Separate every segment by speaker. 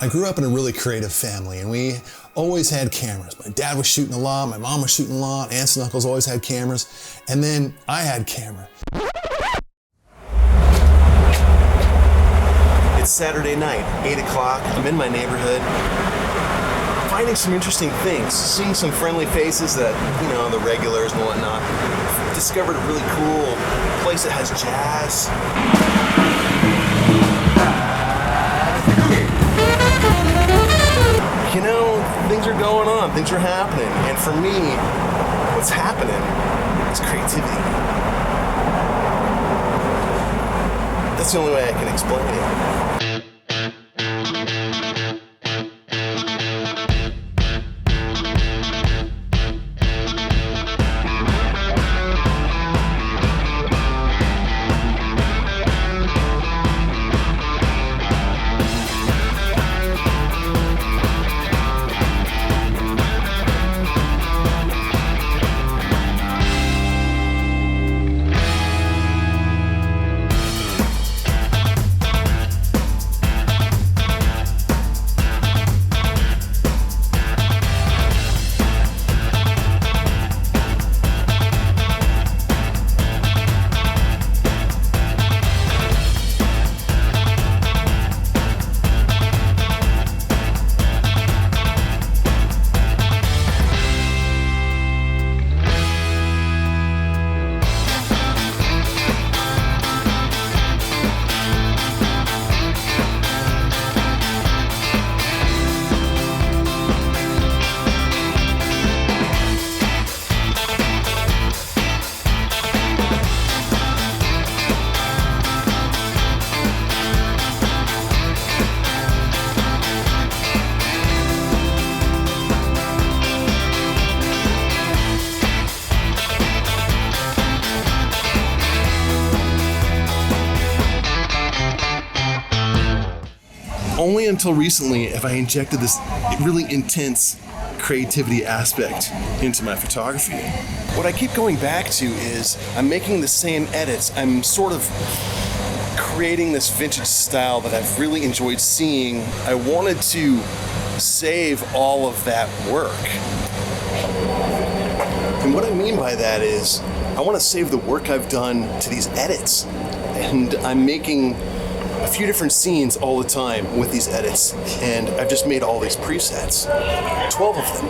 Speaker 1: I grew up in a really creative family, and we always had cameras. My dad was shooting a lot, my mom was shooting a lot, aunts and uncles always had cameras, and then I had camera.
Speaker 2: It's Saturday night, 8 o'clock, I'm in my neighborhood, finding some interesting things, seeing some friendly faces that, the regulars and whatnot. Discovered a really cool place that has jazz. Things are going on, things are happening, and for me, what's happening is creativity. That's the only way I can explain it. Only until recently have I injected this really intense creativity aspect into my photography. What I keep going back to is I'm making the same edits. I'm sort of creating this vintage style that I've really enjoyed seeing. I wanted to save all of that work. And what I mean by that is I want to save the work I've done to these edits. And I'm making a few different scenes all the time with these edits, and I've just made all these presets, 12 of them.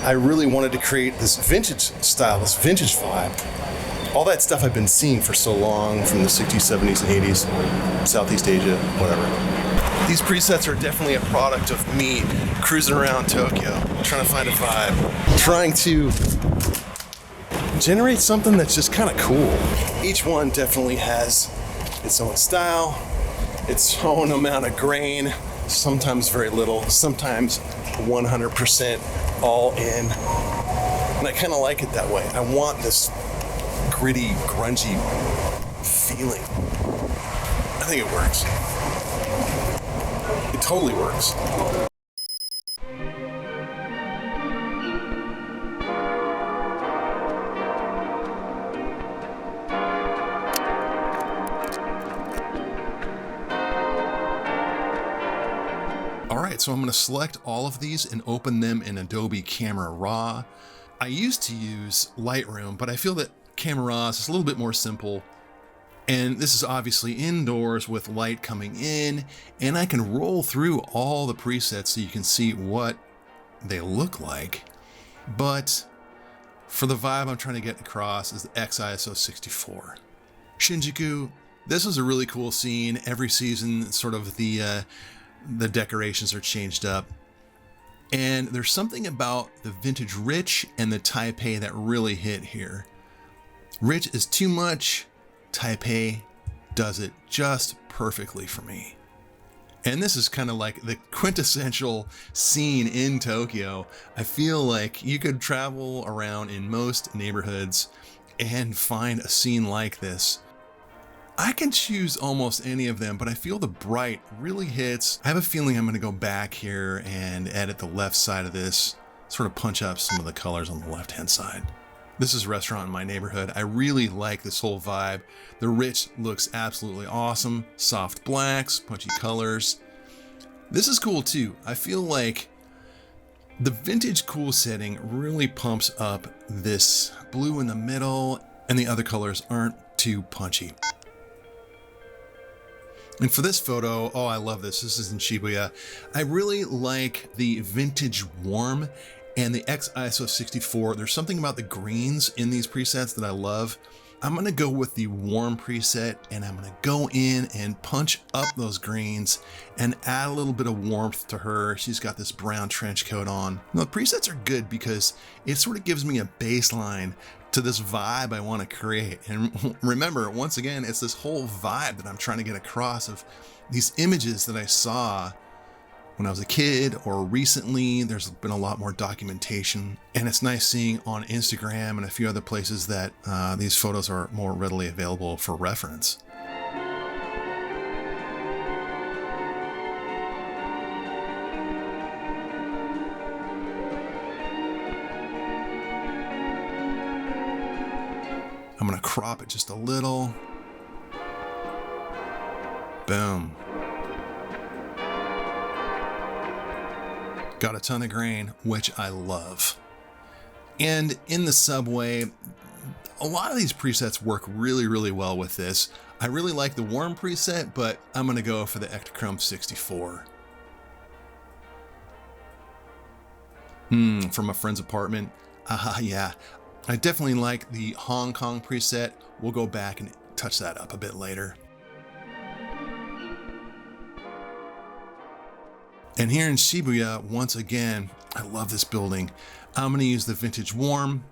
Speaker 2: I really wanted to create this vintage style, this vintage vibe. All that stuff I've been seeing for so long from the 60s, 70s, and 80s, Southeast Asia, whatever. These presets are definitely a product of me cruising around Tokyo, trying to find a vibe, trying to generate something that's just kind of cool. Each one definitely has its own style, its own amount of grain, sometimes very little, sometimes 100% all in. And I kind of like it that way. I want this gritty, grungy feeling. I think it works. It totally works. So I'm going to select all of these and open them in Adobe Camera Raw. I used to use Lightroom, but I feel that Camera Raw is a little bit more simple. And this is obviously indoors with light coming in, and I can roll through all the presets so you can see what they look like. But for the vibe I'm trying to get across is the XISO 64. Shinjuku, this was a really cool scene. Every season, sort of the decorations are changed up, and there's something about the vintage Rich and the Taipei that really hit here. Rich is too much, Taipei does it just perfectly for me. And this is kind of like the quintessential scene in Tokyo. I feel like you could travel around in most neighborhoods and find a scene like this. I can choose almost any of them, but I feel the bright really hits. I have a feeling I'm going to go back here and edit the left side of this, sort of punch up some of the colors on the left-hand side. This is a restaurant in my neighborhood. I really like this whole vibe. The Rich looks absolutely awesome. Soft blacks, punchy colors. This is cool too. I feel like the vintage cool setting really pumps up this blue in the middle, and the other colors aren't too punchy. And for this photo, oh, I love this. This is in Shibuya. I really like the vintage warm and the X-ISO 64. There's something about the greens in these presets that I love. I'm gonna go with the warm preset, and I'm gonna go in and punch up those greens and add a little bit of warmth to her. She's got this brown trench coat on. Now, the presets are good because it sort of gives me a baseline to this vibe I want to create. And remember, once again, it's this whole vibe that I'm trying to get across of these images that I saw when I was a kid or recently. There's been a lot more documentation, and it's nice seeing on Instagram and a few other places that these photos are more readily available for reference. I'm gonna crop it just a little. Boom. Got a ton of grain, which I love. And in the subway, a lot of these presets work really, really well with this. I really like the warm preset, but I'm gonna go for the Ektachrome 64. From a friend's apartment. Yeah. I definitely like the Hong Kong preset. We'll go back and touch that up a bit later. And here in Shibuya, once again, I love this building. I'm gonna use the vintage warm.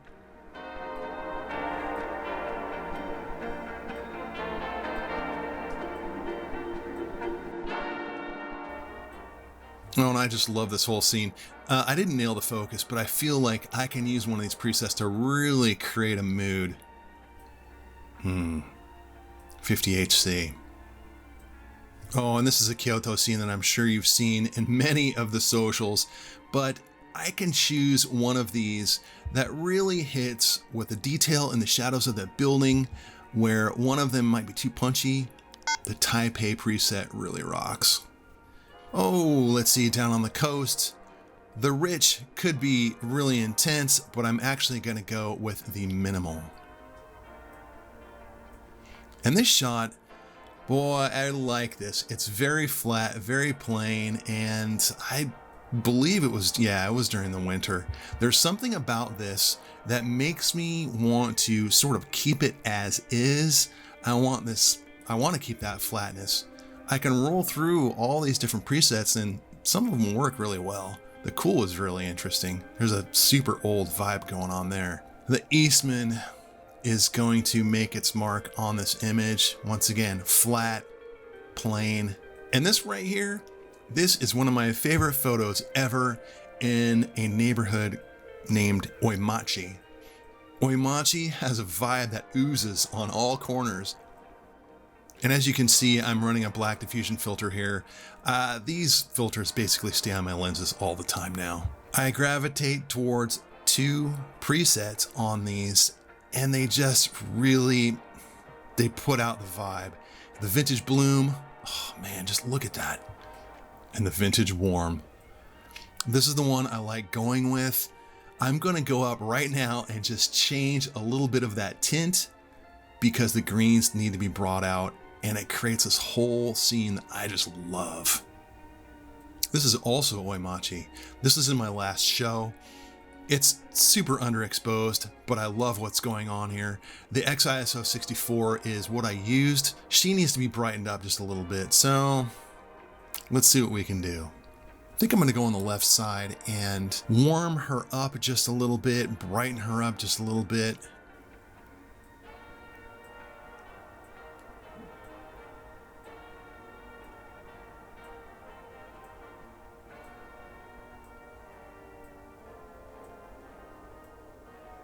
Speaker 2: Oh, and I just love this whole scene. I didn't nail the focus, but I feel like I can use one of these presets to really create a mood. 50HC. Oh, and this is a Kyoto scene that I'm sure you've seen in many of the socials, but I can choose one of these that really hits with the detail in the shadows of that building, where one of them might be too punchy. The Taipei preset really rocks. Oh, let's see, down on the coast. The rich could be really intense, but I'm actually gonna go with the minimal. And this shot, boy, I like this. It's very flat, very plain, and I believe it was during the winter. There's something about this that makes me want to sort of keep it as is. I want to keep that flatness. I can roll through all these different presets, and some of them work really well. The cool is really interesting. There's a super old vibe going on there. The Eastman is going to make its mark on this image. Once again, flat, plain. And this right here, this is one of my favorite photos ever in a neighborhood named Oimachi. Oimachi has a vibe that oozes on all corners. And as you can see, I'm running a black diffusion filter here. These filters basically stay on my lenses all the time now. I gravitate towards two presets on these, and they just really, they put out the vibe. The vintage bloom, oh man, just look at that. And the vintage warm. This is the one I like going with. I'm gonna go up right now and just change a little bit of that tint because the greens need to be brought out, and it creates this whole scene that I just love. This is also Oimachi. This is in my last show. It's super underexposed, but I love what's going on here. The X-ISO 64 is what I used. She needs to be brightened up just a little bit, so let's see what we can do. I think I'm gonna go on the left side and warm her up just a little bit, brighten her up just a little bit.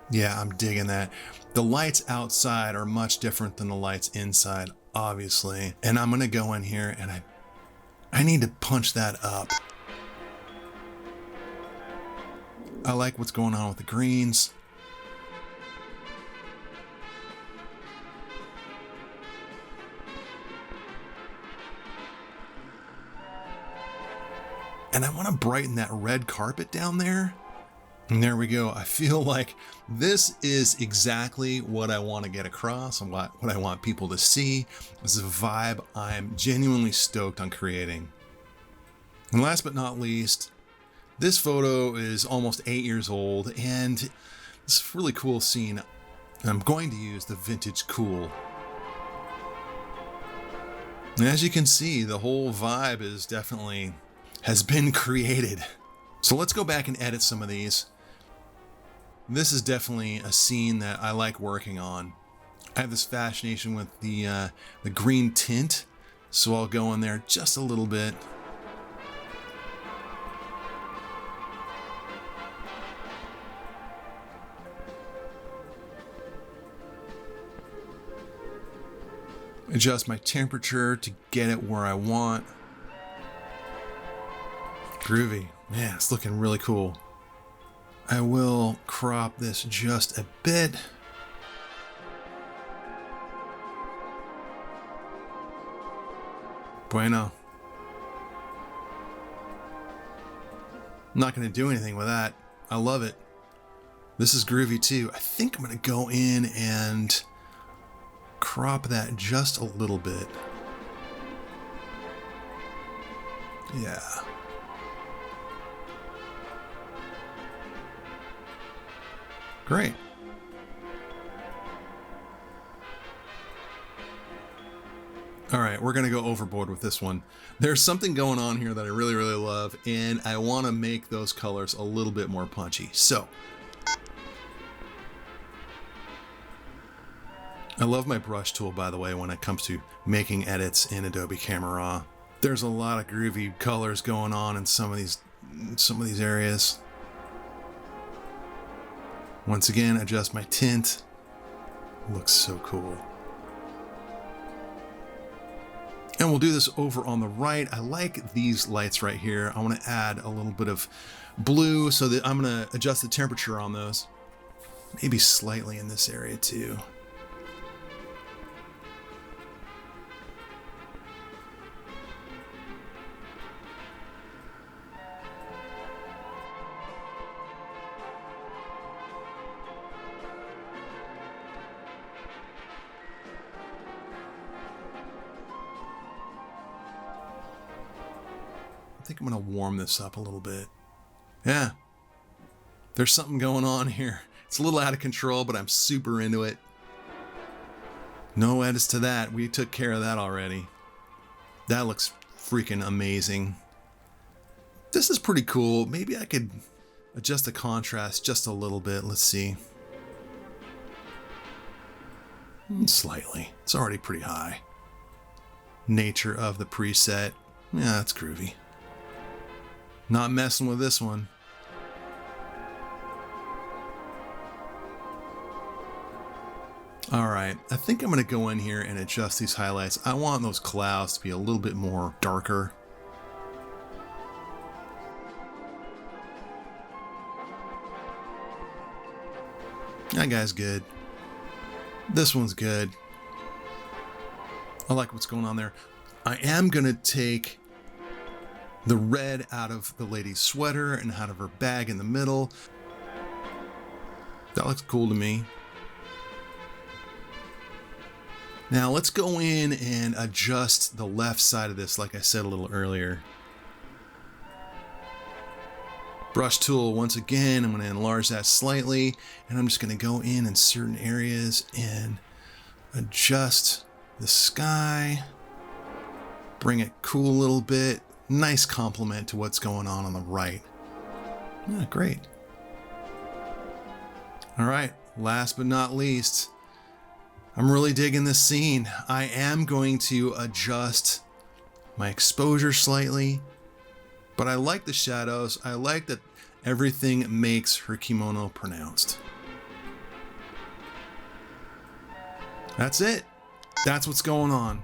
Speaker 2: Yeah, I'm digging that. The lights outside are much different than the lights inside, obviously. And I'm gonna go in here and I need to punch that up. I like what's going on with the greens. And I want to brighten that red carpet down there. And there we go. I feel like this is exactly what I want to get across and what I want people to see. This is a vibe I'm genuinely stoked on creating. And last but not least, this photo is almost 8 years old, and it's a really cool scene. I'm going to use the vintage cool. And as you can see, the whole vibe has been created. So let's go back and edit some of these. This is definitely a scene that I like working on. I have this fascination with the green tint, so I'll go in there just a little bit. Adjust my temperature to get it where I want. Groovy. Man, it's looking really cool. I will crop this just a bit. Bueno. I'm not going to do anything with that. I love it. This is groovy too. I think I'm going to go in and crop that just a little bit. Yeah. Great. All right, we're gonna go overboard with this one. There's something going on here that I really, really love, and I wanna make those colors a little bit more punchy. So, I love my brush tool, by the way, when it comes to making edits in Adobe Camera Raw. There's a lot of groovy colors going on in some of these areas. Once again, adjust my tint. Looks so cool. And we'll do this over on the right. I like these lights right here. I want to add a little bit of blue so that I'm going to adjust the temperature on those. Maybe slightly in this area too. I think I'm going to warm this up a little bit. Yeah. There's something going on here. It's a little out of control, but I'm super into it. No edits to that. We took care of that already. That looks freaking amazing. This is pretty cool. Maybe I could adjust the contrast just a little bit. Let's see. Slightly. It's already pretty high. Nature of the preset. Yeah, that's groovy. Not messing with this one. All right, I think I'm gonna go in here and adjust these highlights. I want those clouds to be a little bit more darker. That guy's good. This one's good. I like what's going on there. I am gonna take the red out of the lady's sweater and out of her bag in the middle. That looks cool to me. Now let's go in and adjust the left side of this, like I said a little earlier. Brush tool, once again, I'm going to enlarge that slightly, and I'm just going to go in certain areas and adjust the sky. Bring it cool a little bit. Nice complement to what's going on the right. Yeah, great. All right, last but not least, I'm really digging this scene. I am going to adjust my exposure slightly, but I like the shadows. I like that everything makes her kimono pronounced. That's it. That's what's going on.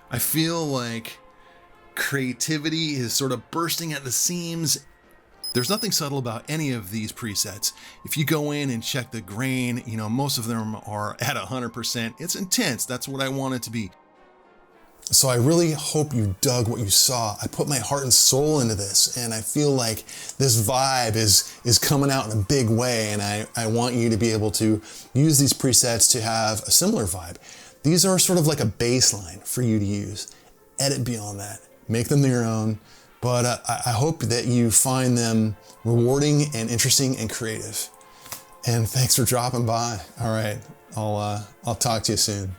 Speaker 2: I feel like creativity is sort of bursting at the seams. There's nothing subtle about any of these presets. If you go in and check the grain, most of them are at 100%. It's intense. That's what I want it to be.
Speaker 1: So I really hope you dug what you saw. I put my heart and soul into this, and I feel like this vibe is coming out in a big way, and I want you to be able to use these presets to have a similar vibe. These are sort of like a baseline for you to use. Edit beyond that. Make them your own, but I hope that you find them rewarding and interesting and creative. And thanks for dropping by. All right, I'll talk to you soon.